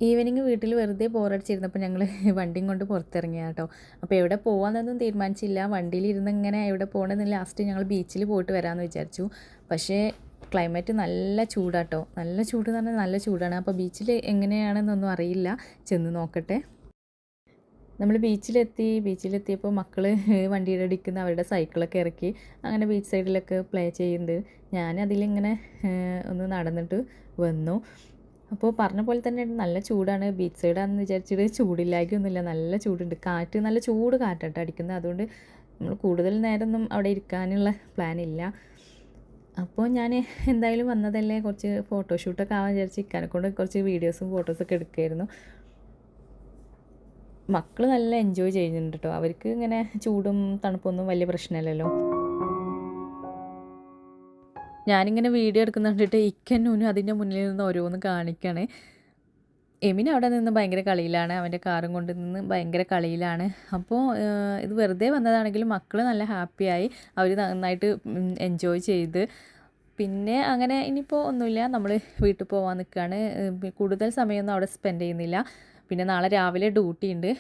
Evening വീട്ടിൽ വെറുതെ ബോറടിച്ചിരുന്നപ്പോൾ ഞങ്ങൾ വണ്ടിയും കൊണ്ട് പുറത്തിറങ്ങിയ കേട്ടോ. അപ്പോൾ എവിടെ പോകാമെന്നൊന്നും തീരുമാനിച്ചില്ല. വണ്ടിയിലിരുന്ന് ഇങ്ങനെ എവിടെ പോകണമെന്ന് ലാസ്റ്റ് ഞങ്ങൾ ബീച്ചിൽ പോയിട്ട് വരാമെന്ന് വിചാരിച്ചു. പക്ഷേ ക്ലൈമറ്റ് നല്ല ചൂടാട്ടോ. നല്ല ചൂട് എന്ന് പറഞ്ഞാൽ നല്ല ചൂടാണ്. അപ്പോൾ ബീച്ചിൽ എങ്ങനെയാണെന്നൊന്നും അറിയില്ല. ചെന്ന് നോക്കട്ടെ. നമ്മൾ ബീച്ചിലെത്തിയപ്പോൾ മക്കൾ വണ്ടിയുടെ അടിക്കുന്ന അവരുടെ സൈക്കിളൊക്കെ ഇറക്കി അങ്ങനെ ബീച്ച് സൈഡിലൊക്കെ പ്ലേ ചെയ്യുന്നുണ്ട്. ഞാൻ അതിലിങ്ങനെ ഒന്ന് നടന്നിട്ട് വന്നു. അപ്പോൾ പറഞ്ഞ പോലെ തന്നെ നല്ല ചൂടാണ്. ബീച്ച് സൈഡാണെന്ന് വിചാരിച്ചിട്ട് ചൂടില്ലായ്മയൊന്നുമില്ല, നല്ല ചൂടുണ്ട്. കാറ്റ് നല്ല ചൂട് കാറ്റാട്ടോ അടിക്കുന്നത്. അതുകൊണ്ട് നമ്മൾ കൂടുതൽ നേരമൊന്നും അവിടെ ഇരിക്കാനുള്ള പ്ലാനില്ല. അപ്പോൾ ഞാൻ എന്തായാലും വന്നതല്ലേ, കുറച്ച് ഫോട്ടോഷൂട്ടൊക്കെ ആവാൻ വിചാരിച്ച് ഇക്കാനെക്കൊണ്ട് കുറച്ച് വീഡിയോസും ഫോട്ടോസൊക്കെ എടുക്കുമായിരുന്നു. മക്കൾ നല്ല എൻജോയ് ചെയ്യുന്നുണ്ട് കേട്ടോ. അവർക്ക് ഇങ്ങനെ ചൂടും തണുപ്പൊന്നും വലിയ പ്രശ്നമില്ലല്ലോ. ഞാനിങ്ങനെ വീഡിയോ എടുക്കുന്ന കണ്ടിട്ട് ഇക്കന്നൂനും അതിൻ്റെ മുന്നിൽ നിന്ന് ഓരോന്ന് കാണിക്കുകയാണ്. എമിൻ അവിടെ നിന്ന് ഭയങ്കര കളിയിലാണ്, അവൻ്റെ കാറും കൊണ്ട് നിന്ന് ഭയങ്കര കളിയിലാണ്. അപ്പോൾ ഇത് വെറുതെ വന്നതാണെങ്കിലും മക്കൾ നല്ല ഹാപ്പിയായി, അവർ നന്നായിട്ട് എൻജോയ് ചെയ്ത്. പിന്നെ അങ്ങനെ ഇനിയിപ്പോൾ ഒന്നുമില്ല, നമ്മൾ വീട്ടിൽ പോകാൻ നിൽക്കുകയാണ്. കൂടുതൽ സമയമൊന്നും അവിടെ സ്പെൻഡ് ചെയ്യുന്നില്ല. പിന്നെ നാളെ രാവിലെ ഡ്യൂട്ടി ഉണ്ട്.